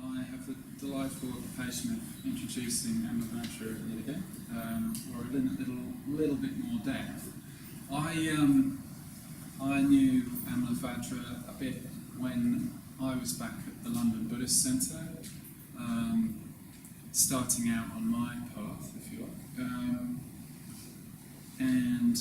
I have the delightful occupation of introducing Amalavajra yet again, or in a little bit more depth. I knew Amalavajra a bit when I was back at the London Buddhist Centre, starting out on my path, if you like. And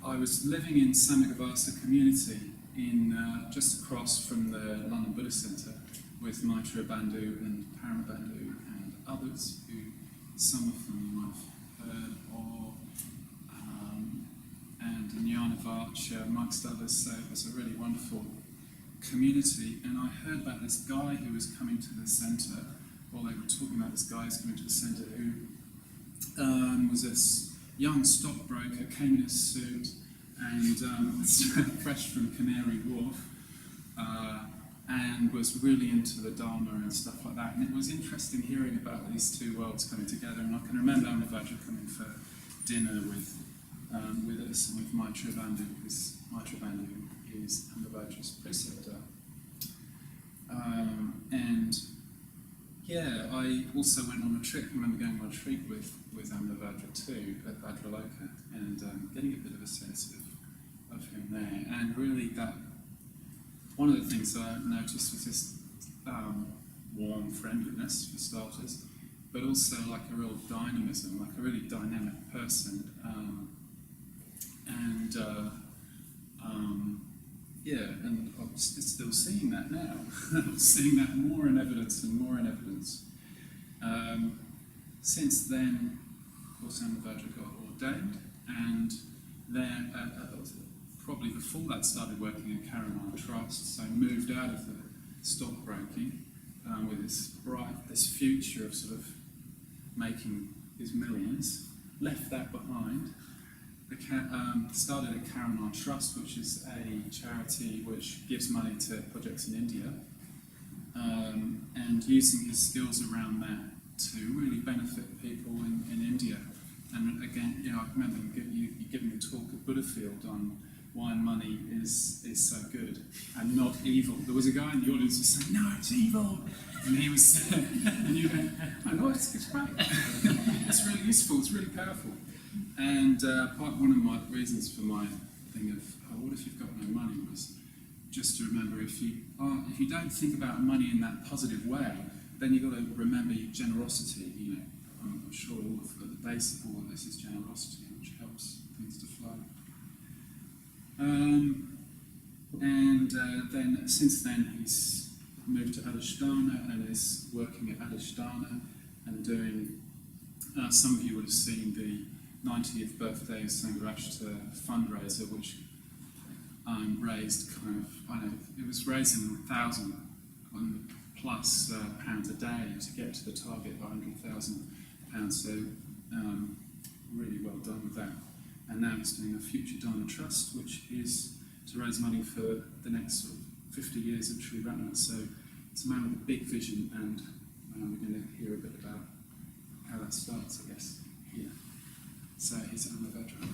I was living in Samagavasa community in just across from the London Buddhist Centre with Maitreya Bandhu and Paramabandhu and others who some of them you might have heard of, and Amalavajra amongst others. So it was a really wonderful community, and I heard about this guy who was coming to the centre, or they were talking about this guy who was coming to the centre who was this young stockbroker, came in his suit and fresh from Canary Wharf, and was really into the Dharma and stuff like that. And it was interesting hearing about these two worlds coming together. And I can remember Amalavajra coming for dinner with us and with Maitreya Bandhu, because Maitreya Bandhu is Amalavajra's preceptor. And yeah, I also went on a trip. I remember going on a trip with Amalavajra too at Bhadraloka, and getting a bit of a sense of him there. And really, that one of the things I noticed was this warm friendliness for starters, but also like a real dynamism, like a really dynamic person. Yeah, and I'm still seeing that now. I'm seeing that more in evidence and more in evidence. Since then, of course, Amalavajra got ordained, and then probably before that started working in Karunar Trust, so moved out of the stockbroking with this future of sort of making his millions, left that behind. Started a Karunar Trust, which is a charity which gives money to projects in India, and using his skills around that to really benefit people in India. And again, I remember you giving a talk at Buddhafield on why money is so good and not evil. There was a guy in the audience who was saying, "No, it's evil," and he was, and you went, "I know, it's great. It's really useful. It's really powerful." And one of my reasons for my thing of what if you've got no money was just to remember if you don't think about money in that positive way, then you've got to remember generosity. I'm sure the base of all of this is generosity, which helps things to flow. Then since then he's moved to Adhisthana and is working at Adhisthana and doing. Some of you would have seen the 90th birthday of Sangharashtra fundraiser, which raised it was raising 1,000 plus pounds a day to get to the target of £100,000. So really well done with that. And now he's doing a Future Dharma Trust, which is to raise money for the next sort of 50 years of Sri Ratna. So it's a man with a big vision, and we're going to hear a bit about how that starts, I guess, here. So here's Amalavajra.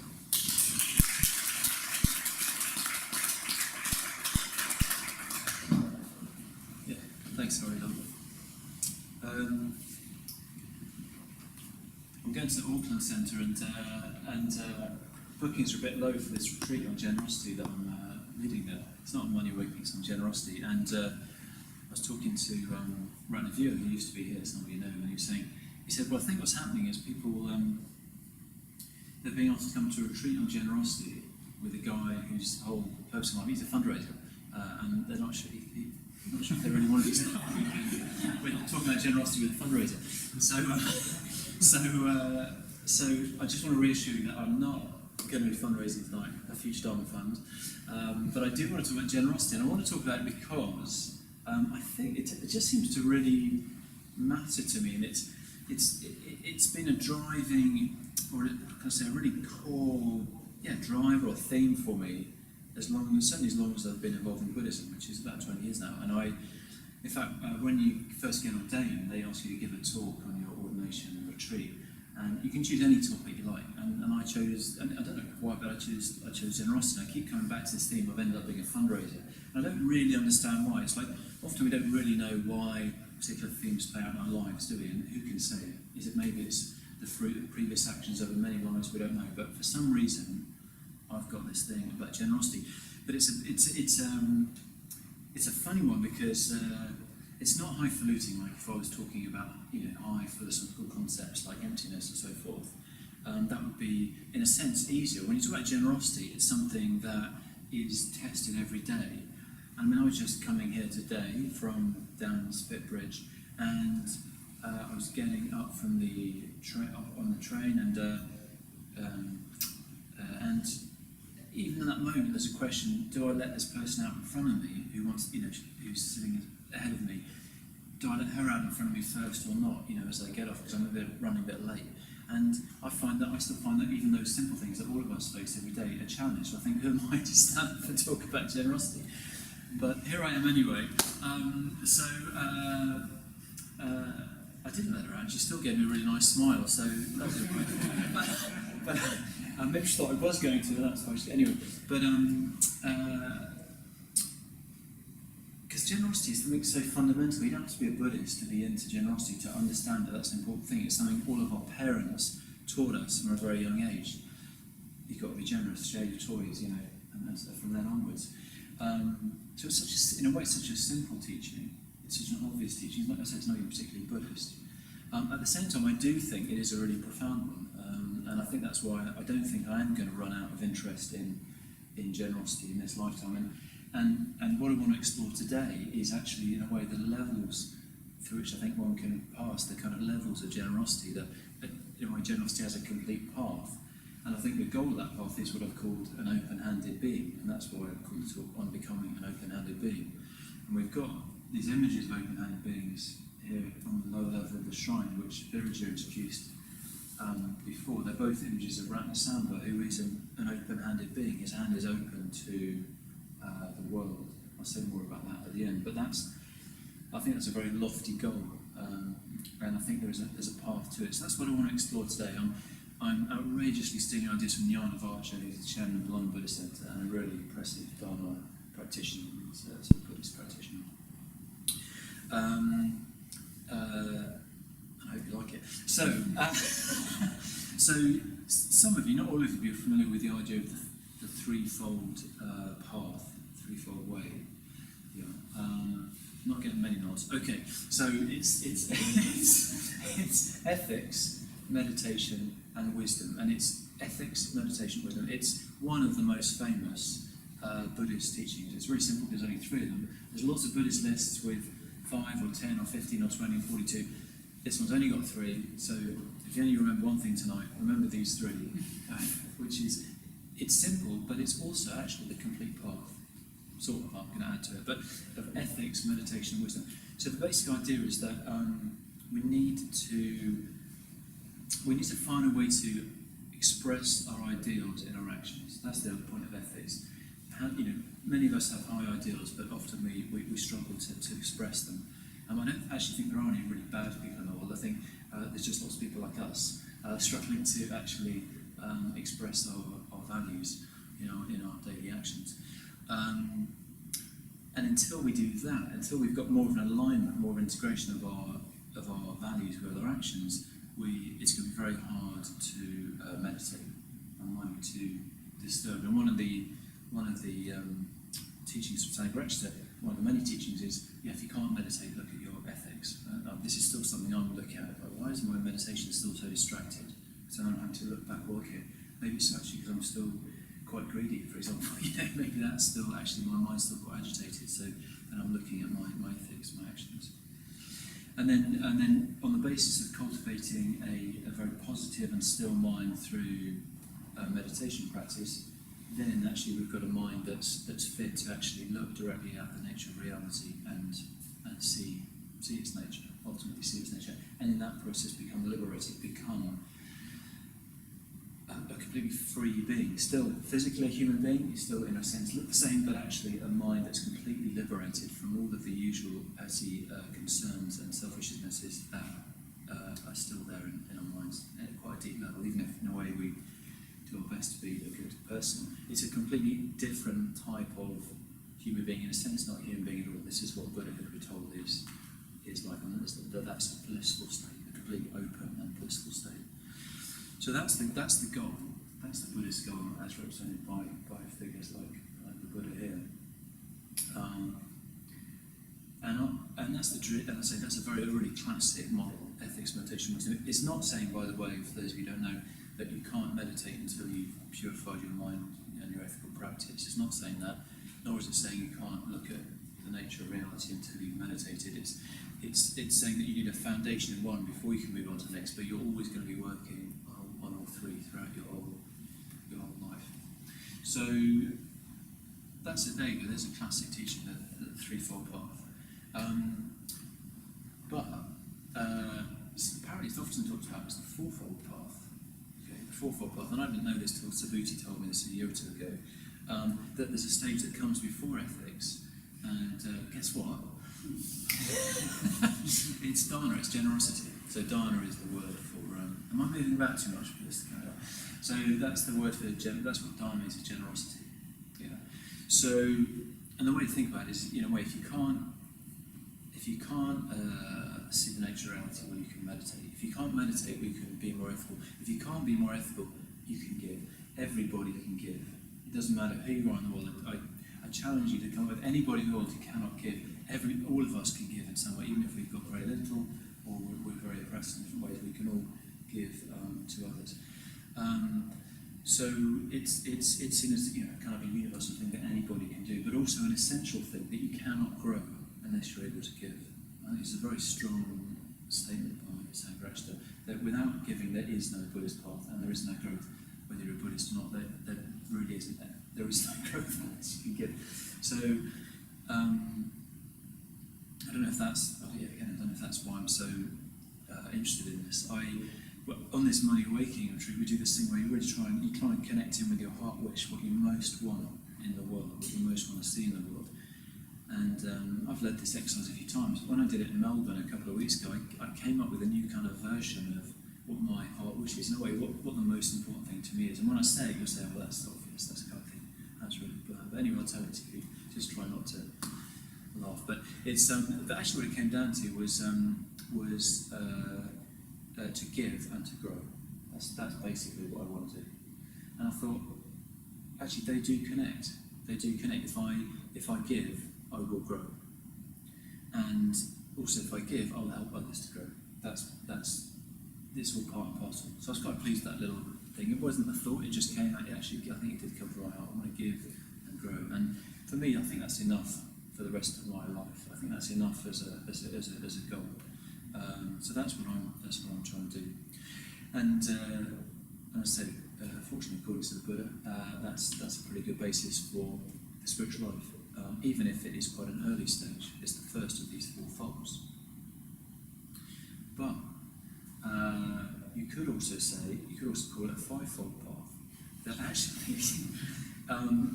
Yeah, thanks, Haridan. I'm going to the Auckland Centre, and bookings are a bit low for this retreat on generosity that I'm leading there. It's not on money working, it's on generosity. And I was talking to Ranavir, who used to be here, some of you know him, and he said, well, I think what's happening is people, they're being asked to come to a retreat on generosity with a guy whose whole purpose in life, he's a fundraiser, and they're not sure if they really want to do something. We're talking about generosity with a fundraiser. So I just want to reassure you that I'm not going to be fundraising tonight, a Future Dharma Fund, but I do want to talk about generosity, and I want to talk about it because I think it just seems to really matter to me, and it's been a driving, or can I say, a really core driver or theme for me certainly as long as I've been involved in Buddhism, which is about 20 years now. And in fact, when you first get ordained, they ask you to give a talk on your ordination and retreat, and you can choose any topic you like. And I chose, and I don't know why, but I chose generosity. I keep coming back to this theme. I've ended up being a fundraiser, and I don't really understand why. It's like often we don't really know why particular themes play out in our lives, do we? And who can say it? Is it maybe it's the fruit of previous actions over many lives? We don't know. But for some reason, I've got this thing about generosity. But it's a funny one because it's not highfalutin. Like if I was talking about high philosophical concepts like emptiness and so forth, that would be in a sense easier. When you talk about generosity, it's something that is tested every day. I mean, I was just coming here today from down Spit Bridge, and I was getting up from the on the train, and even in that moment, there's a question: do I let this person out in front of me who's sitting ahead of me? Do I let her out in front of me first or not? As I get off, because I'm running a bit late. And I still find that even those simple things that all of us face every day are challenged. I think who am I to stand for talk about generosity? But here I am anyway. I didn't let her out. She still gave me a really nice smile. So that was but maybe she thought I was going to. That's why anyway. But because generosity is something so fundamental. You don't have to be a Buddhist to be into generosity to understand that that's an important thing. It's something all of our parents taught us from a very young age. You've got to be generous, share your toys, and from then onwards. So it's in a way, such a simple teaching. It's such an obvious teaching. Like I said, it's not even particularly Buddhist. At the same time, I do think it is a really profound one, and I think that's why I don't think I am going to run out of interest in generosity in this lifetime. And what I want to explore today is actually, in a way, the levels through which I think one can pass, the kind of levels of generosity, that in a way generosity has a complete path. And I think the goal of that path is what I've called an open-handed being, and that's why I've called the talk on becoming an open-handed being. And we've got these images of open-handed beings here on the lower level of the shrine, which Viraja introduced before. They're both images of Ratnasamba, who is an open-handed being. His hand is open to the world. I'll say more about that at the end, but I think that's a very lofty goal, and I think there's a path to it. So that's what I want to explore today. I'm outrageously stealing ideas from Amalavajra, who's the chairman of the London Buddhist Centre and a really impressive Dharma practitioner, so a Buddhist practitioner. I hope you like it. So some of you, not all of you, are familiar with the idea of the threefold path, threefold way. Yeah. Not getting many nods. Okay, so it's ethics, meditation, and wisdom. And it's ethics, meditation, wisdom. It's one of the most famous Buddhist teachings. It's really simple. There's only 3 of them. There's lots of Buddhist lists with 5 or 10 or 15 or 20 or 42. This one's only got 3. So if you only remember one thing tonight, remember these 3, which is, it's simple, but it's also actually the complete path. Sort of, I'm going to add to it, but of ethics, meditation, and wisdom. So the basic idea is that we need to find a way to express our ideals in our actions. That's the point of ethics. Many of us have high ideals, but often we struggle to express them. I don't actually think there are any really bad people in the world. I think there's just lots of people like us struggling to actually express our values, in our daily actions. And until we do that, until we've got more of an alignment, more of an integration of our values with our actions, it's going to be very hard to meditate. Our mind will be too disturbed. And one of the teachings from Sangharakshita, one of the many teachings is, if you can't meditate, look at your ethics. This is still something I'm looking at. Like, why is my meditation still so distracted? So I'm having to look back. Well, okay, maybe it's actually because I'm still quite greedy, for example. Maybe that's still actually my mind's still quite agitated. So then I'm looking at my ethics, my actions. And then on the basis of cultivating a very positive and still mind through meditation practice, then actually we've got a mind that's fit to actually look directly at the nature of reality and see its nature, ultimately see its nature, and in that process become liberated, become a completely free being. Still physically a human being, you still in a sense look the same, but actually a mind that's completely liberated from all of the usual petty concerns and selfishnesses that are still there in our minds at quite a deep level, even if in a way we do our best to be a good person. It's a completely different type of human being. In a sense, not a human being at all. This is what Buddhahood, we're told, is is like, and that's a blissful state, a completely open and blissful state. So that's the goal. That's the Buddhist goal, as represented by figures like the Buddha here. And that's and I say that's a really classic model ethics meditation. It's not saying, by the way, for those of you who don't know, that you can't meditate until you've purified your mind and your ethical practice. It's not saying that, nor is it saying you can't look at the nature of reality until you've meditated. It's saying that you need a foundation in one before you can move on to the next, but you're always going to be working on all three throughout your whole life. So that's it. There you go. There's a classic teaching, the threefold path. But apparently it's often talked about as the fourfold path. Okay, the fourfold path, and I didn't know this till Subhuti told me this a year or two ago, that there's a stage that comes before ethics, and guess what? It's dana, it's generosity. So dana is the word for, am I moving about too much for this to go? So that's the word for, that's what dana is generosity. Yeah. So, and the way to think about it is, in a way, if you can't see the nature of reality, well, you can meditate. If you can't meditate, we can be more ethical. If you can't be more ethical, you can give. Everybody can give. It doesn't matter who you are in the world. I challenge you to come up with anybody in the world who cannot give. All of us can give in some way, even if we've got very little or we're very oppressed in different ways. We can all give to others. So it's seen as kind of a universal thing that anybody can do, but also an essential thing that you cannot grow unless you're able to give. I think it's a very strong statement by Sangharakshita that without giving there is no Buddhist path and there is no growth. Whether you're a Buddhist or not, there really isn't there. There is no growth unless you can give. So I don't know if that's I don't know if that's why I'm so interested in this. On this Money Awakening retreat, we do this thing where you really try and connect in with your heart wish, what you most want in the world, what you most want to see in the world. And I've led this exercise a few times. When I did it in Melbourne a couple of weeks ago, I came up with a new kind of version of what my heart wish is. In a way, what the most important thing to me is. And when I say it, you'll say, well, that's obvious, that's the kind of thing, that's really blah. But anyway, I'll tell it to you. Just try not to laugh. But it's but actually what it came down to was to give and to grow. That's basically what I want to do. And I thought, actually, they do connect. They do connect. If I give, I will grow. And also, if I give, I'll help others to grow. It's all part and parcel. So I was quite pleased with that little thing. It wasn't a thought, it just came out. I think it did come from my heart. I want to give and grow. And for me, I think that's enough for the rest of my life. I think that's enough as a goal. So that's what I'm trying to do. And I say, fortunately, according to the Buddha, that's a pretty good basis for the spiritual life. Even if it is quite an early stage, it's the first of these four folds. But you could also call it a fivefold path. That actually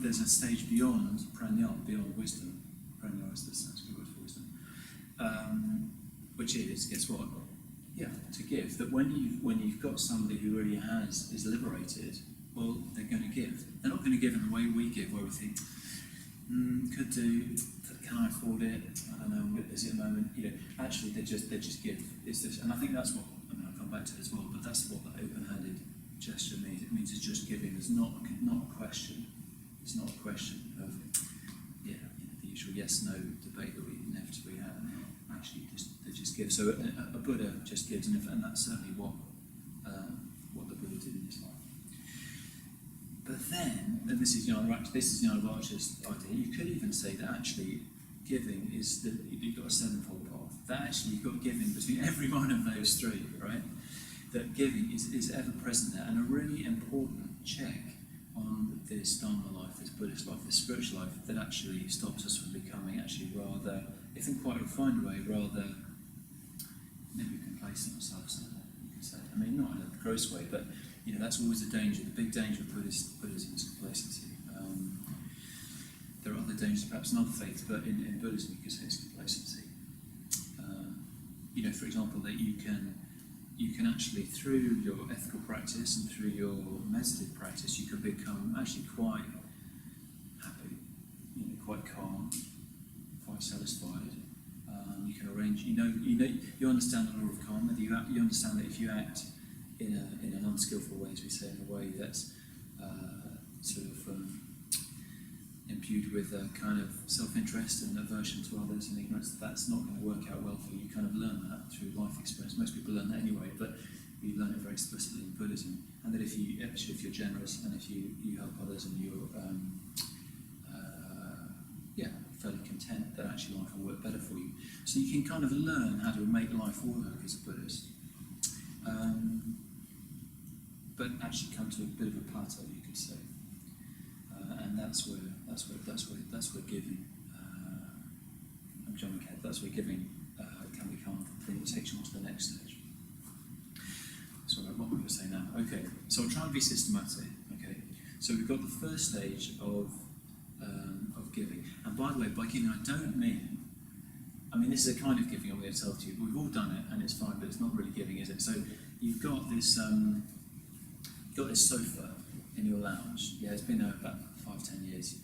there's a stage beyond prajna, beyond wisdom. Prajna is the Sanskrit word for wisdom, which is, guess what? Yeah, to give. That when you've got somebody who really is liberated, well, they're going to give. They're not going to give in the way we give, where we think, could do, can I afford it? I don't know, is it a moment? Actually they just give. It's this, and I think that's what, I'll come back to it as well, but that's what the open-handed gesture means. It means it's just giving. It's not a question. It's not a question of the usual yes/no debate that we inevitably have. Actually, they just give. So a Buddha just gives, and that's certainly what the Buddha did in his life. But then, and this is Amalavajra's idea, you could even say that actually giving is that you've got a sevenfold path. That actually you've got giving between every one of those three, right? That giving is ever present there, and a really important check on this Dharma life, this Buddhist life, this spiritual life, that actually stops us from becoming actually rather, if in quite a refined way, rather maybe complacent ourselves, you could say. I mean, not in a gross way, but that's always a danger. The big danger of Buddhism is complacency. There are other dangers, perhaps in other faiths, but in Buddhism, you could say it's complacency. For example, that you can actually, through your ethical practice and through your meditative practice, you can become actually quite happy, quite calm, quite satisfied. You you can arrange. You understand the law of karma. You understand that if you act in an unskillful way, as we say, in a way that's sort of imbued with a kind of self-interest and aversion to others and ignorance, that's not going to work out well for you. You kind of learn that through life experience. Most people learn that anyway, but you learn it very explicitly in Buddhism. And that if you're generous and if you help others and you're fairly content, that actually life will work better for you. So you can kind of learn how to make life work as a Buddhist, but actually come to a bit of a plateau, you could say. And that's where giving. I'm jumping ahead. That's where giving can become the thing that takes you on to the next stage. Sorry, what am I going to say now? Okay, so I'll try and be systematic. Okay, so we've got the first stage of giving, and by the way, by giving I don't mean. I mean, this is a kind of giving I'm going to tell to you. We've all done it, and it's fine, but it's not really giving, is it? So you've got this sofa in your lounge. Yeah, it's been there about 5-10 years.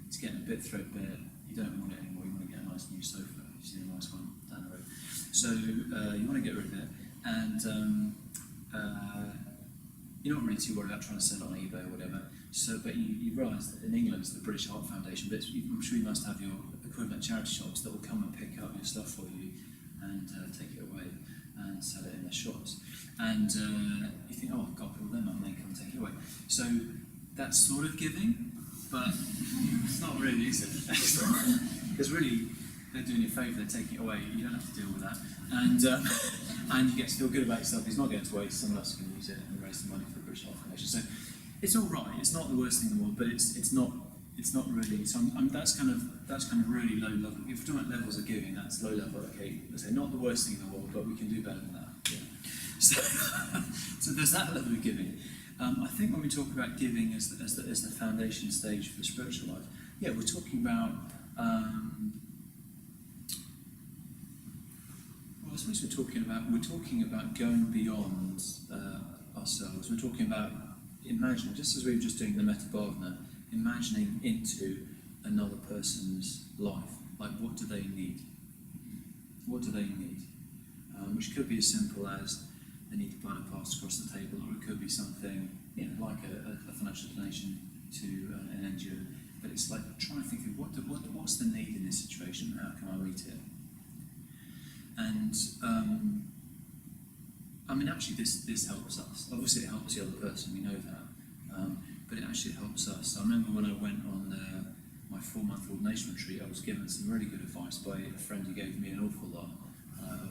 It's getting a bit threadbare. You don't want it anymore. You want to get a nice new sofa. You've seen a nice one down the road. So you want to get rid of it, and you're not really too worried about trying to sell it on eBay or whatever. So, but you realise that in England it's the British Heart Foundation, but I'm sure you must have your equivalent charity shops that will come and pick up your stuff for you and take it away and sell it in their shops. And you think, oh, I've got to put them up and they come and take it away. So that's sort of giving, but it's not really, is it? Because really, they're doing you a favour, they're taking it away, you don't have to deal with that. And you get to feel good about yourself. It's not going to waste, someone else can use it and raise the money for the British Heart Foundation. So it's all right, it's not the worst thing in the world, but it's not really, so that's kind of really low level. If we're talking about levels of giving, that's low level. Okay, let's say not the worst thing in the world, but we can do better than that. Yeah. So there's that level of giving. I think when we talk about giving as the foundation stage for the spiritual life, yeah, we're talking about. I suppose we're talking about going beyond ourselves. We're talking about imagining, just as we were just doing the metta bhavana, imagining into another person's life. Like, what do they need? What do they need? Which could be as simple as they need to buy a pass across the table, or it could be something, like a financial donation to an NGO. But it's like trying to think of what's the need in this situation, and how can I meet it? And I mean, actually, this helps us. Obviously, it helps the other person. We know that, but it actually helps us. I remember when I went on my 4-month ordination retreat, I was given some really good advice by a friend who gave me an awful lot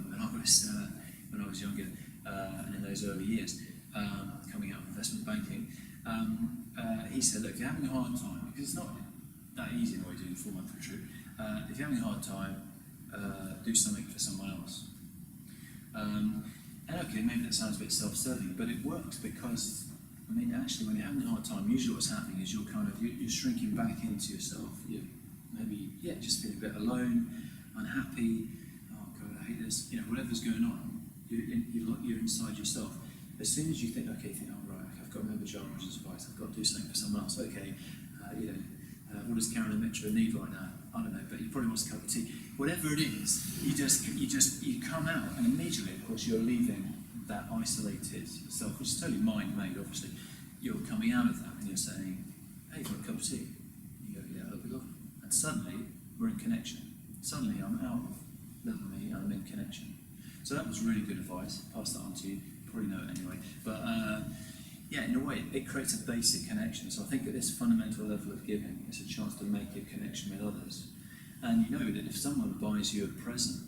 when I was younger, and in those early years, coming out of investment banking. He said, "Look, if you're having a hard time, because it's not that easy in a way doing a 4-month retreat. If you're having a hard time, do something for someone else." And okay, maybe that sounds a bit self-serving, but it works because, I mean, actually, when you're having a hard time, usually what's happening is you're shrinking back into yourself. You maybe just feeling a bit alone, unhappy. Oh God, I hate this. Whatever's going on, you're inside yourself. As soon as you think, oh right, I've got to remember Jarrah's advice. I've got to do something for someone else. Okay, what does Carolyn Mitchell need right now? I don't know, but he probably wants a cup of tea. Whatever it is, you come out, and immediately, of course, you're leaving that isolated self, which is totally mind-made, obviously. You're coming out of that, and you're saying, "Hey, for a cup of tea?" You go, "Yeah, that'll be lovely." And suddenly, we're in connection. Suddenly, I'm out of level me, and I'm in connection. So that was really good advice. Pass that on to you. You probably know it anyway. But in a way, it creates a basic connection. So I think at this fundamental level of giving, it's a chance to make a connection with others. And you know that if someone buys you a present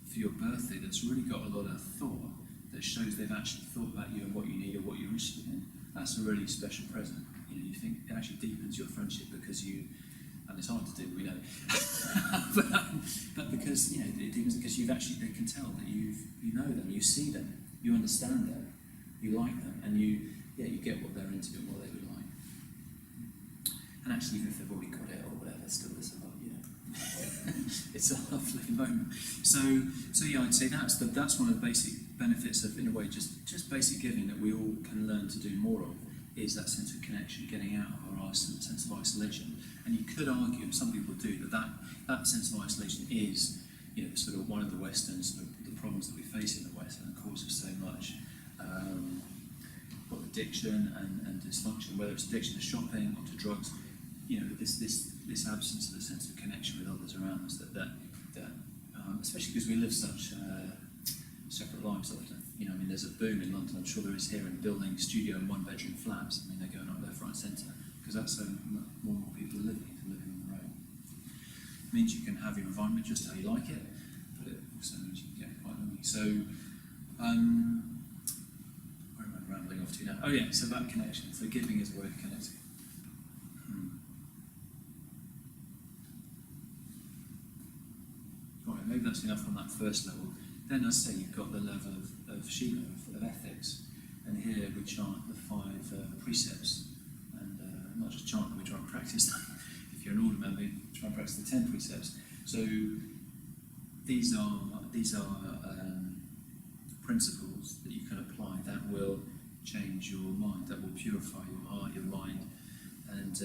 for your birthday that's really got a lot of thought, that shows they've actually thought about you and what you need or what you're interested in, that's a really special present. You think it actually deepens your friendship because and it's hard to do, we know, but because it deepens because they can tell that you know them, you see them, you understand them, you like them, and you get what they're into and what they would like. And actually, even if they've already got it or whatever, still there's a lot, it's a lovely moment. So I'd say that's one of the basic benefits of, in a way, just basic giving that we all can learn to do more of, is that sense of connection, getting out of our sense of isolation. And you could argue, and some people do, that sense of isolation is, sort of one of the Western sort of the problems that we face in the West and causes so much addiction and dysfunction, whether it's addiction to shopping or to drugs. This absence of a sense of connection with others around us that especially because we live such separate lives often. There's a boom in London, I'm sure there is here, in building studio and one-bedroom flats. They're going up left, right, centre, because that's how more and more people are living on their own. It means you can have your environment just how you like it, but it also means you can get quite lonely. So, where am I rambling off to now? Oh yeah, so about connection. So giving is a way of connecting. Alright, maybe that's enough on that first level. Then I say you've got the level of Shiva, of ethics, and here we chant the 5 precepts, and not just chant, but we try and practice them. If you're an order member, you try and practice the 10 precepts. So these are principles that you can apply that will change your mind, that will purify your heart, your mind, and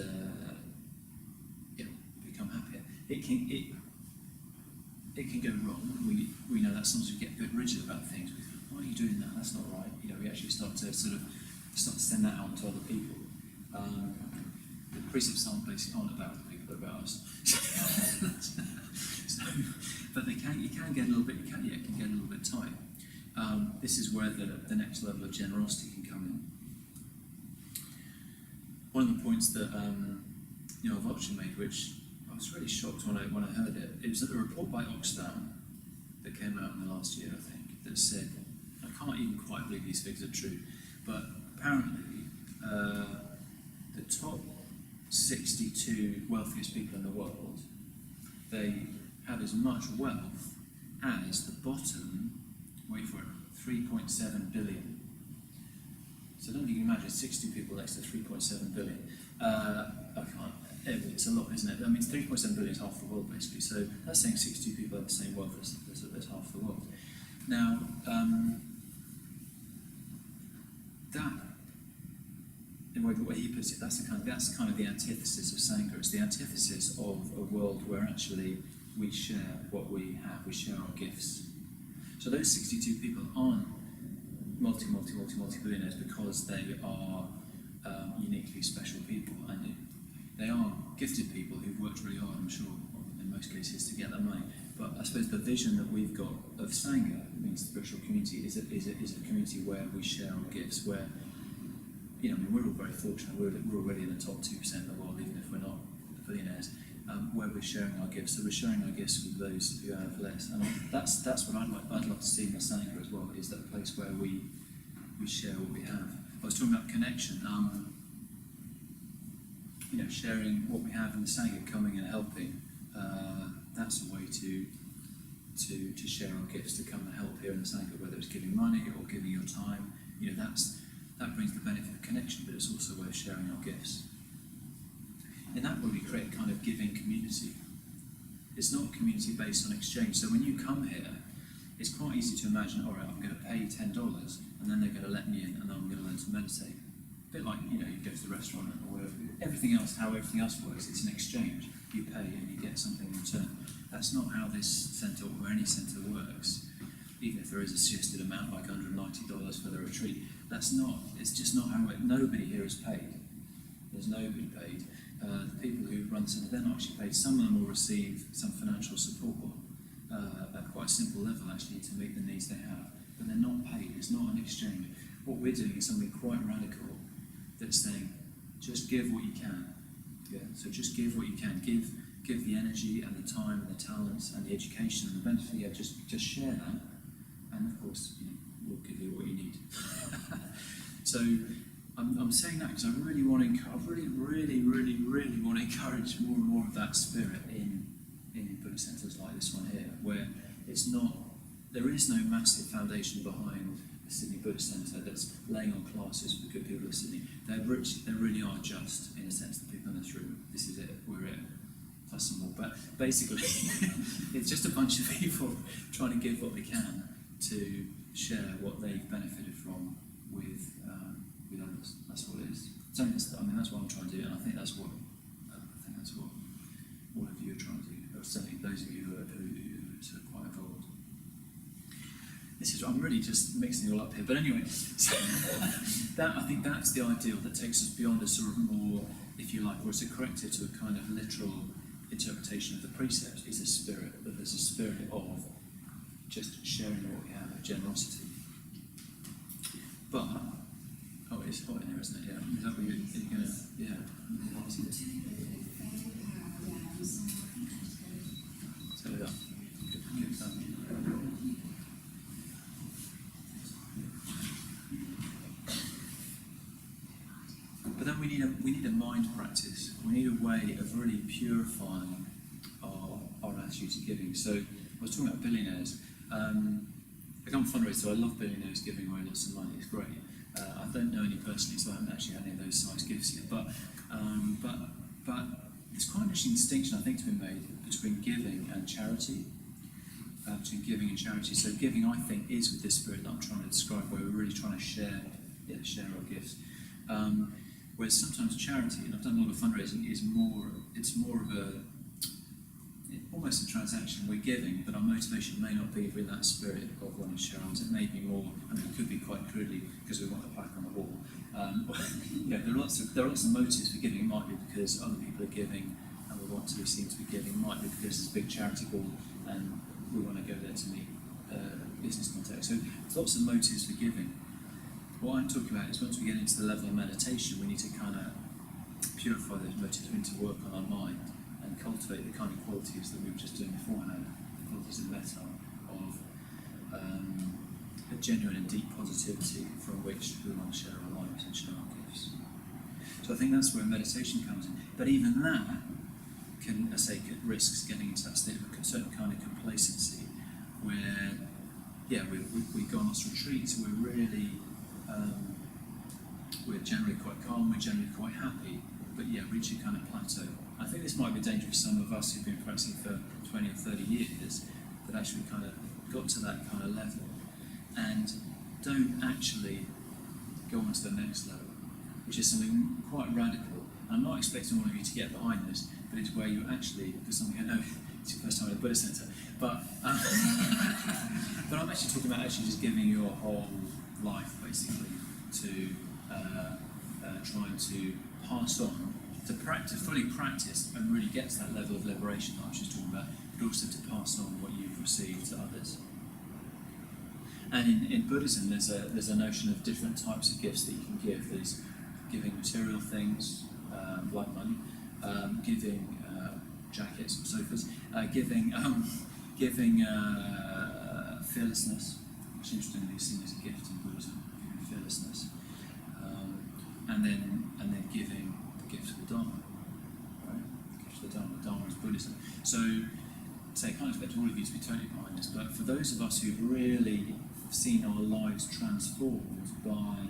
become happier. It can go wrong. We know that sometimes we get a bit rigid about things. We think, why are you doing that? That's not right. We actually start to send that out to other people. The precepts aren't about the people, they're about us. But you can get a little bit. It can get a little bit tight. This is where the next level of generosity can come in. One of the points that Avaksha made, which I was really shocked when I heard it. It was a report by Oxfam that came out in the last year, I think, that said, I can't even quite believe these figures are true, but apparently the top 62 wealthiest people in the world, they have as much wealth as the bottom, wait for it, 3.7 billion. So I don't think you can imagine 60 people next to 3.7 billion. I can't. It's a lot, isn't it? 3.7 billion is half the world, basically. So that's saying 62 people have the same wealth as half the world. Now, that, in the way he puts it, that's kind of the antithesis of Sangha. It's the antithesis of a world where actually we share what we have, we share our gifts. So those 62 people aren't multi-billionaires because they are uniquely special people, and they are gifted people who've worked really hard, I'm sure, in most cases, to get that money. But I suppose the vision that we've got of Sangha, means spiritual community, is a community where we share our gifts, where, we're all very fortunate, we're already in the top 2% of the world, even if we're not billionaires, where we're sharing our gifts. So we're sharing our gifts with those who have less. And that's what I'd love to see in the Sangha as well, is that place where we share what we have. I was talking about connection. Sharing what we have in the Sangha, coming and helping, that's a way to share our gifts, to come and help here in the Sangha, whether it's giving money or giving your time. That brings the benefit of connection, but it's also a way of sharing our gifts. In that way, we create a kind of giving community. It's not a community based on exchange. So when you come here, it's quite easy to imagine, all right, I'm going to pay $10, and then they're going to let me in, and I'm going to learn to meditate. A bit like, you go to the restaurant or whatever. How everything else works, it's an exchange. You pay and you get something in return. That's not how this centre or any centre works. Even if there is a suggested amount like $190 for the retreat, it's just not how nobody here is paid. There's nobody paid. The people who run the centre, they're not actually paid. Some of them will receive some financial support at quite a simple level actually to meet the needs they have, but they're not paid. It's not an exchange. What we're doing is something quite radical that's saying, just give what you can. Yeah. So just give what you can. Give the energy and the time and the talents and the education and the benefit. Yeah, just share that, and of course, we'll give you what you need. So I'm saying that because I really want to really want to encourage more and more of that spirit in Buddhist centres like this one here, where there is no massive foundation behind the Sydney Buddhist Centre that's laying on classes for good people of Sydney. They really are just, in a sense, the people in this room. This is it, we're it, plus some more. But basically, it's just a bunch of people trying to give what they can to share what they've benefited from with others. That's what it is. That's what I'm trying to do, and I think that's what all of you are trying to do. Or certainly those of you who are sort of quite I'm really just mixing it all up here. But anyway, so I think that's the ideal that takes us beyond a sort of more, if you like, or it's a corrective to a kind of literal interpretation of the precepts, is a spirit, that there's a spirit of just sharing what we have, of generosity. But, oh, it's hot in here, isn't it? Yeah. Is that what you're going to, yeah. Turn it up. Good done. But then we need a mind practice. We need a way of really purifying our attitude to giving. So I was talking about billionaires. I come from fundraisers, so I love billionaires giving away lots of money. It's great. I don't know any personally, so I haven't actually had any of those size gifts yet. But it's quite an interesting distinction, I think, to be made between giving and charity. Between giving and charity. So giving, I think, is with this spirit that I'm trying to describe, where we're really trying to share our gifts. Whereas sometimes charity, and I've done a lot of fundraising, it's more of almost a transaction. We're giving, but our motivation may not be with that spirit of wanting to share ours. It may be more, I mean, it could be quite crudely because we want the plaque on the wall. There are lots of motives for giving. It might be because other people are giving and we want to be seen to be giving. It might be because there's a big charity ball and we want to go there to meet business contacts. So there's lots of motives for giving. What I'm talking about is once we get into the level of meditation, we need to kind of purify those motives. We need to work on our mind and cultivate the kind of qualities that we were just doing beforehand, the qualities of metta, of a genuine and deep positivity from which we want to share our lives and share our gifts. So I think that's where meditation comes in. But even that risks getting into that state of a certain kind of complacency where, we go on lots of retreats and we're generally quite calm, we're generally quite happy, but reach a kind of plateau. I think this might be dangerous for some of us who've been practicing for 20 or 30 years, that actually kind of got to that kind of level and don't actually go on to the next level, which is something quite radical. I'm not expecting all of you to get behind this, but it's where you actually, for something I know, it's your first time in a Buddhist centre, but I'm actually talking about actually just giving your whole life basically to trying to pass on, to fully practice and really get to that level of liberation that I was just talking about, but also to pass on what you've received to others. And in Buddhism, there's a notion of different types of gifts that you can give. There's giving material things, like money, giving jackets or sofas, giving fearlessness, which interestingly is seen as a gift in Buddhism, giving fearlessness, and then giving the gift of the Dharma, right? The gift of the Dharma. The Dharma is Buddhism. So I can't expect all of you to be totally behind us, but for those of us who've really seen our lives transformed by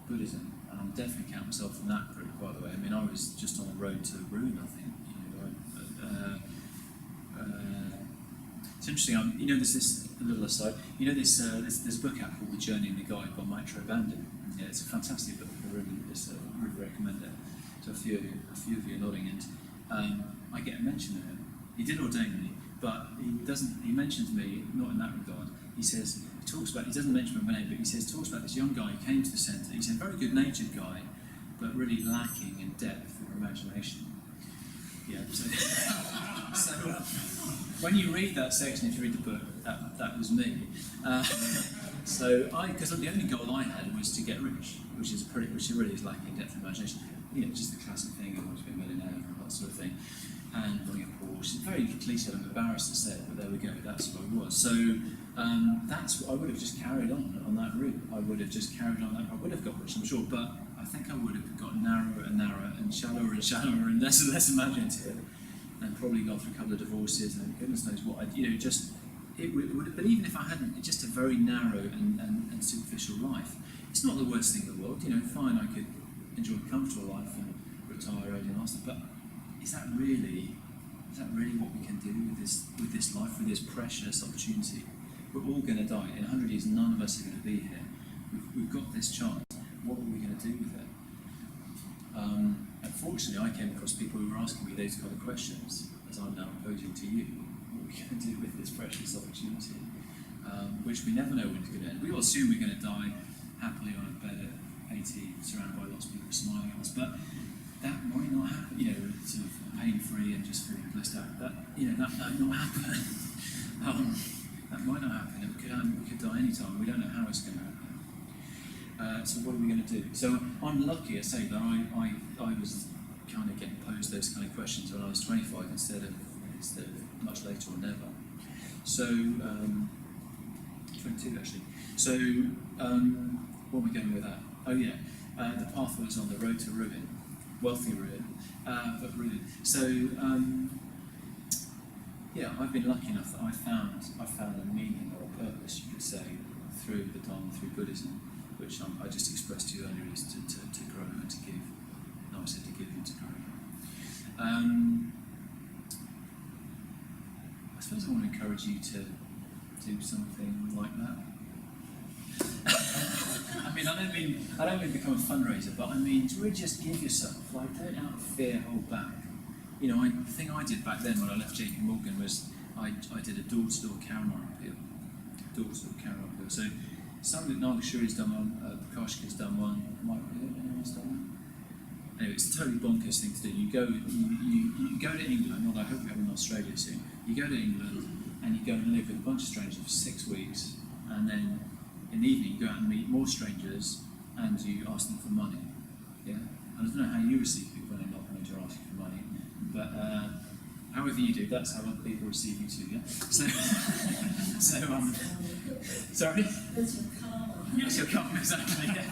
Buddhism, and I'm definitely count myself in that group, by the way. I mean, I was just on the road to ruin, I think. It's interesting. There's this a little aside. There's a book out called The Journey and the Guide by Maitreya Bandhu. Yeah, it's a fantastic book. I really recommend it. So a few of you are nodding, and I get a mention of him. He did ordain me, but he mentions me not in that regard. He doesn't mention my name, but talks about this young guy who came to the centre. He's a very good-natured guy, but really lacking in depth of imagination. Yeah. So when you read that section, if you read the book, that was me. Because the only goal I had was to get rich, which really is lacking in depth of imagination. Just the classic thing, I want to be a millionaire and that sort of thing, and running a Porsche. It's very cliche. I'm embarrassed to say it, but there we go. That's what I was. So I would have just carried on that route. I would have just carried on that. I would have got rich, I'm sure, but I think I would have got narrower and narrower and shallower and less and less imaginative, and probably gone through a couple of divorces and goodness knows what. It would have. But even if I hadn't, just a very narrow and superficial life. It's not the worst thing in the world. Fine, I could enjoy a comfortable life and retire early and all that, but is that really what we can do with this life, with this precious opportunity? We're all going to die. In 100 years, none of us are going to be here. We've got this chance. What are we going to do with it? Unfortunately, I came across people who were asking me those kind of questions, as I'm now posing to you. What are we going to do with this precious opportunity? which we never know when it's going to end. We all assume we're going to die happily on a bed at 80, surrounded by lots of people smiling at us, but that might not happen. Sort of pain-free and just feeling blissed out. That might not happen. That might not happen. It could happen. We could die any time. We don't know how it's going to happen. So what are we going to do? So I'm lucky, I say, that I was kind of getting posed those kind of questions when I was 25 instead of much later or never. So 22 actually. So what are we going with that? Oh yeah, the path was on the road to ruin, wealthy ruin, but ruin. So yeah, I've been lucky enough that I found a meaning or a purpose, you could say, through the Dharma, through Buddhism, which I just expressed to you earlier, is to grow and to give. No, I said to give and to grow. I suppose I want to encourage you to do something like that. I don't mean become a fundraiser, but I mean to really just give yourself, like, don't out of fear hold back. The thing I did back then when I left JP Morgan was I did a door-to-door camera appeal. So something that Nagashuri's done one, Prakashika's done one, anyone's done one? Anyway, it's a totally bonkers thing to do. You go to England, although I hope we have in Australia soon. You go to England and you go and live with a bunch of strangers for 6 weeks, and then in the evening you go out and meet more strangers and you ask them for money. Yeah? And I don't know how you receive people when they knock on your door asking for money, but however you do, that's how other people receive you too, yeah? Sorry? That's your karma. Yes, your karma, exactly, yeah.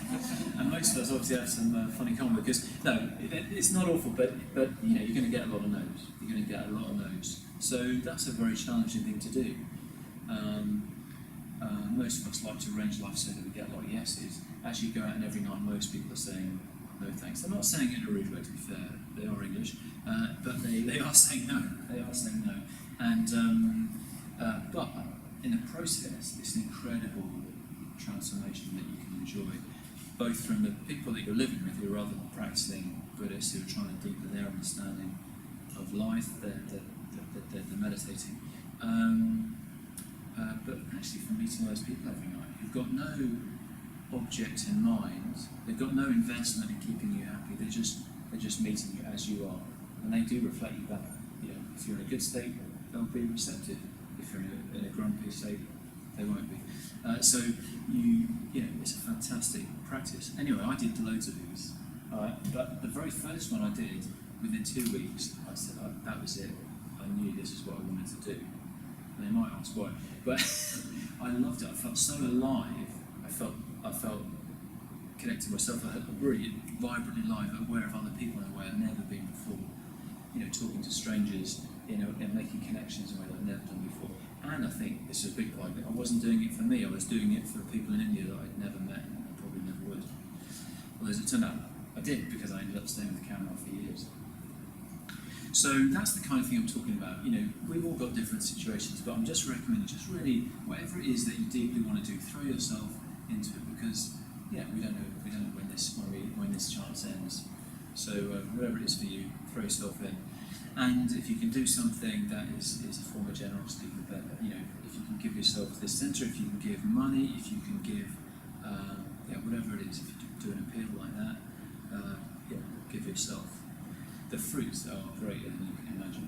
And most of us obviously have some funny karma because, no, it's not awful, but you're going to get a lot of no's. You're going to get a lot of no's. So that's a very challenging thing to do. Most of us like to arrange life so that we get a lot of yeses. As you go out and every night, most people are saying no thanks. They're not saying it in a rude way, to be fair. They are English, but they are saying no. They are saying no. And but in the process, it's an incredible transformation that you can enjoy, both from the people that you're living with, who are other practicing Buddhists who are trying to deepen their understanding of life, they're meditating. But actually from meeting those people every night who've got no object in mind, they've got no investment in keeping you happy, they're just meeting you as you are, and they do reflect you back. If you're in a good state, they'll be receptive. If you're in a grumpy state, they won't be. So it's a fantastic practice. Anyway, I did loads of these, but the very first one I did, within 2 weeks, I said that was it. I knew this is what I wanted to do. And they might ask why, but I loved it. I felt so alive. I felt connected to myself. I felt really vibrantly alive, aware of other people in a way I've never been before. Talking to strangers, and making connections in a way that I've never done before. And I think this is a big part of it. I wasn't doing it for me. I was doing it for people in India that I'd never met and probably never would. Well, as it turned out, I did, because I ended up staying with the camera for years. So that's the kind of thing I'm talking about. We've all got different situations, but I'm just recommending, just really, whatever it is that you deeply want to do, throw yourself into it, because we don't know when this chance ends. So whatever it is for you, throw yourself in. And if you can do something that is a form of generosity, the better. If you can give yourself to this centre, if you can give money, if you can give, whatever it is, if you do an appeal like that, give yourself. The fruits are greater than you can imagine.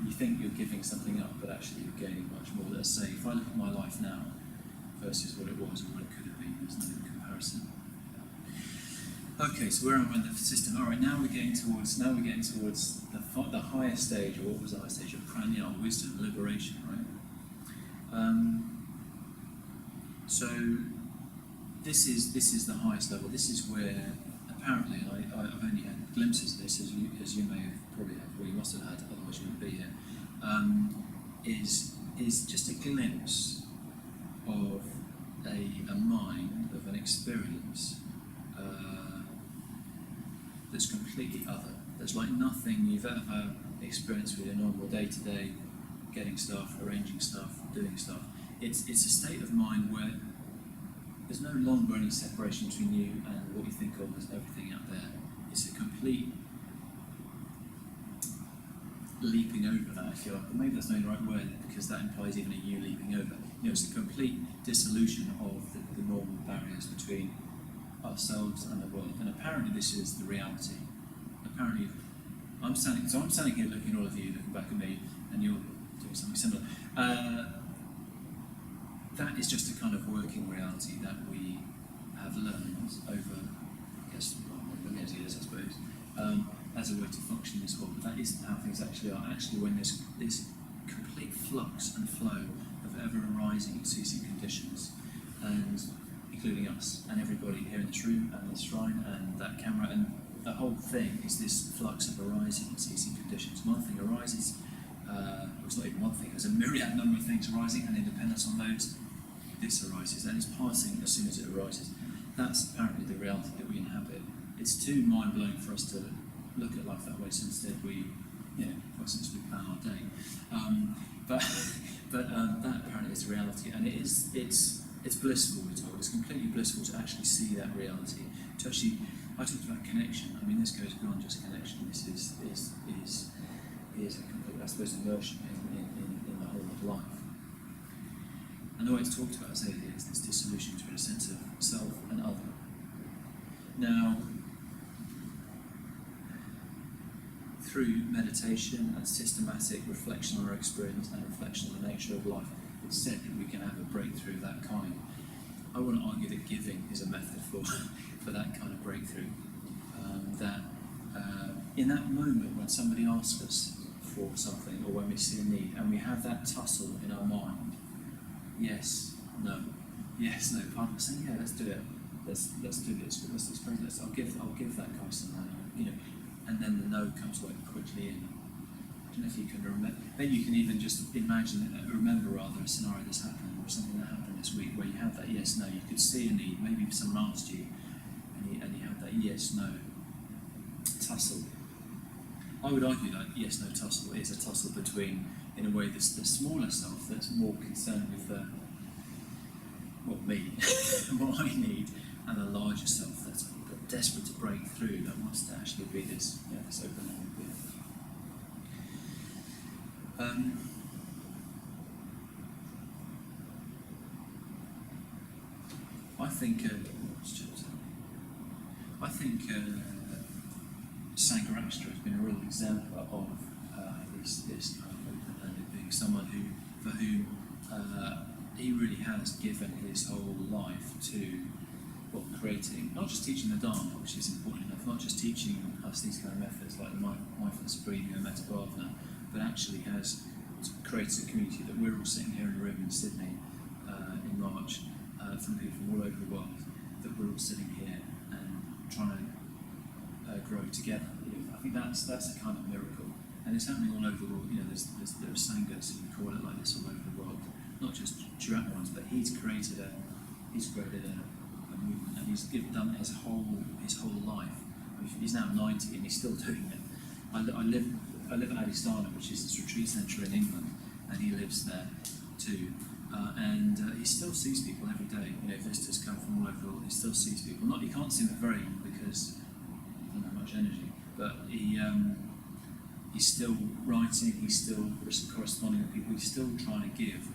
You think you're giving something up, but actually you're gaining much more. Let's say, if I look at my life now versus what it was or what it could have been, there's no comparison. Okay, so where am I in the system? All right, now we're getting towards the higher stage, or what was the higher stage of prajna, wisdom, liberation, right? So this is the highest level. This is where apparently, and I've only had glimpses of this, as you may have probably had, or you must have had, otherwise you wouldn't be here. Is just a glimpse of a mind, of an experience that's completely other. There's like nothing you've ever experienced with your normal day-to-day, getting stuff, arranging stuff, doing stuff. It's a state of mind where there's no longer any separation between you and what you think of as everything out there. It's a complete leaping over that, if you like. But maybe that's not the right word, because that implies even a you leaping over. It's a complete dissolution of the normal barriers between ourselves and the world. And apparently this is the reality. Apparently, I'm standing here looking at all of you, looking back at me, and you're doing something similar. That is just a kind of working reality that we have learned over, I guess, millions of years, I suppose, as a way to function in this world. But that isn't how things actually are. Actually, when there's this complete flux and flow of ever arising and ceasing conditions, and including us and everybody here in this room and this shrine and that camera, and the whole thing is this flux of arising and ceasing conditions. One thing arises, it's not even one thing, there's a myriad number of things arising, and in dependence on those, this arises, and it's passing as soon as it arises. That's apparently the reality that we inhabit. It's too mind-blowing for us to look at life that way, so instead we, for instance, we plan our day. But that apparently is the reality, and it's blissful, we're told. It's completely blissful to actually see that reality. To actually, I talked about connection. I mean, this goes beyond just connection. This is a complete, I suppose, immersion in the whole of life. And the way it's talked about is this dissolution between a sense of self and other. Now, through meditation and systematic reflection on our experience and reflection on the nature of life, it's said that we can have a breakthrough of that kind. I want to argue that giving is a method for that kind of breakthrough. In that moment when somebody asks us for something, or when we see a need, and we have that tussle in our mind, yes, no, part of us saying, yeah, let's do it, let's do this, I'll give that guy some money, and then the no comes quite quickly in. I don't know if you can remember, maybe you can even just remember a scenario that's happened, or something that happened this week, where you have that yes, no, you could see a need, maybe someone asked you, and you have that yes, no tussle. I would argue that yes, no tussle is a tussle between, in a way, the smaller self that's more concerned with me, what I need, and the larger self that's desperate to break through, that wants to actually be this open-ended being. I think Sangharakshita has been a real example of this kind of open-ended being, someone for whom he really has given his whole life to creating, not just teaching the Dharma, which is important enough, not just teaching us these kind of methods like mindfulness breathing and metta bhavana, but actually has created a community that we're all sitting here in a room in Sydney in March, from people from all over the world, that we're all sitting here and trying to grow together. I think that's a kind of miracle, and it's happening all over the world. There are sanghas who call it like this all over the world, not just Churata ones, but he's created a movement, and he's done his whole life. He's now 90 and he's still doing it. I live at Adhisthana, which is this retreat centre in England, and he lives there too. And he still sees people every day. Visitors come from all over the world. He still sees people. He can't see them very long because he doesn't have much energy. But he's still writing. He's still corresponding with people. He's still trying to give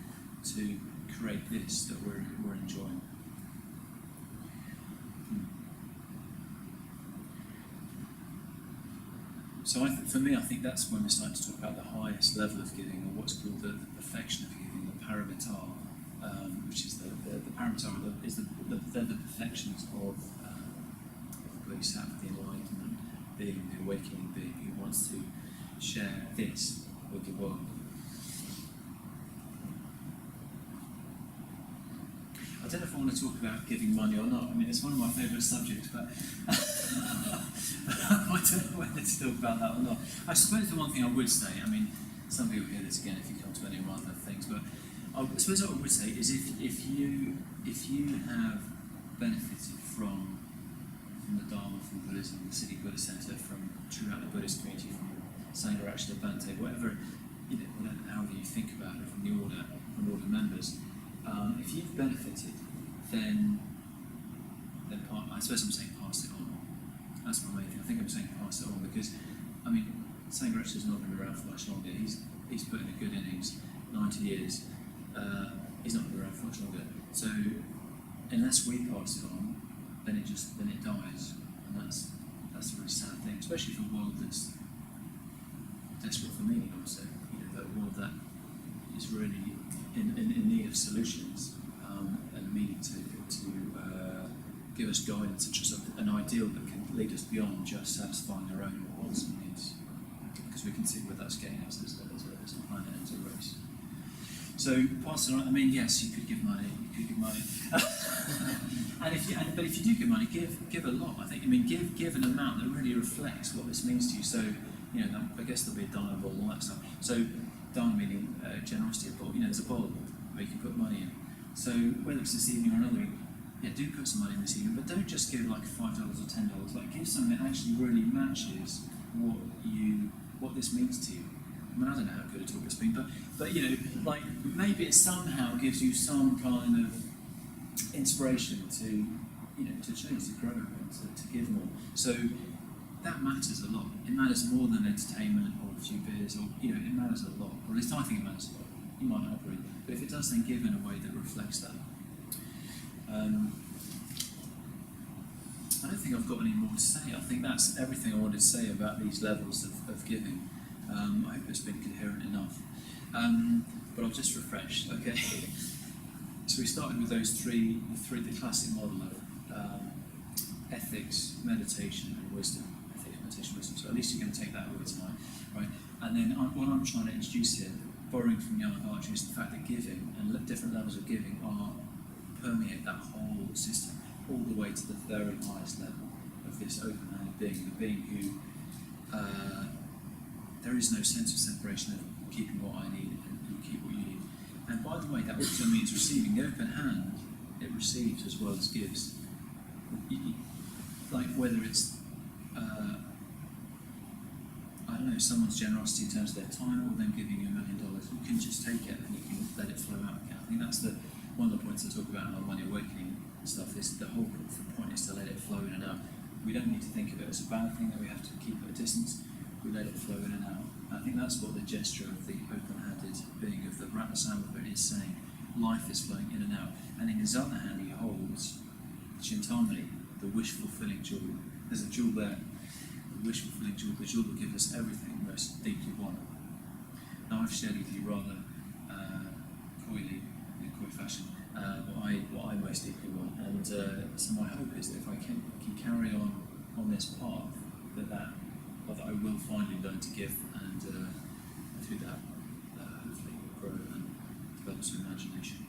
to create this that we're enjoying. So for me, I think that's when we're starting to talk about the highest level of giving, or what's called the perfection of giving, the paramitar, which is the paramitar they're the perfections of the Bodhisattva, the enlightenment being, the awakening being, who wants to share this with the world. I don't know if I want to talk about giving money or not. I mean, it's one of my favourite subjects, but I don't know whether to talk about that or not. I suppose the one thing I would say, I mean, some people hear this again if you come to any of my other things, but I suppose what I would say is if you have benefited from the Dharma, from Buddhism, the City Buddhist Centre, from Churata Buddhist community, from Sangharakshita, Bhante, whatever, however you think about it, from the order members, if you've benefited, then I suppose I'm saying pass it on. That's my main thing. I think I'm saying pass it on because, I mean, Sangharakshita's not going to be around for much longer. He's put in a good innings, 90 years. He's not going to be around for much longer. So unless we pass it on, then it dies, and that's a really sad thing, especially for a world that's desperate for meaning. Also, that world that is really in need of solutions and meaning to give us guidance and just an ideal that can lead us beyond just satisfying our own wants and needs, because we can see where that's getting us as a planet and as a race. So pass it on. I mean, yes, you could give money. And but if you do give money, give a lot. I think. I mean, give an amount that really reflects what this means to you. So, I guess there'll be a dana bowl, all that stuff. So, dana meaning generosity. A bowl. There's a bowl where you can put money in. So, whether it's this evening or another, do put some money in this evening. But don't just give like $5 or $10. Like, give something that actually really matches what this means to you. I mean, I don't know how good a talk it's been, but like maybe it somehow gives you some kind of inspiration to change, to grow, and to give more. So that matters a lot. It matters more than entertainment or a few beers, or it matters a lot. Or at least I think it matters a lot. You might not agree, but if it does, then give in a way that reflects that. I don't think I've got any more to say. I think that's everything I wanted to say about these levels of giving. I hope it's been coherent enough. But I'll just refresh, okay? So we started with those three, the classic model of ethics, meditation, and wisdom. Ethics, meditation, wisdom. So at least you're going to take that away tonight, right? And then what I'm trying to introduce here, borrowing from Amalavajra, is the fact that giving and different levels of giving permeate that whole system, all the way to the very highest level of this open-handed being, the being who there is no sense of separation of keeping what I need and you keep what you need. And by the way, that also means receiving. The open hand, it receives as well as gives. Like whether it's, I don't know, someone's generosity in terms of their time, or them giving you $1 million, you can just take it and you can let it flow out again. I think that's one of the points I talk about in our Money Awakening stuff. Is the whole point is to let it flow in and out. We don't need to think of it as a bad thing that we have to keep at a distance. We let it flow in and out. I think that's what the gesture of the open-handed being of the Ratnasambhava is saying. Life is flowing in and out. And in his other hand he holds Chintamani, the wish-fulfilling jewel. There's a jewel there, the wish-fulfilling jewel, the jewel will give us everything we most deeply want. Now I've shared with you rather coyly, in a coy fashion, what I most deeply want. And so my hope is that if I can carry on this path, that I will finally learn to give, and through that, hopefully grow and develop some imagination.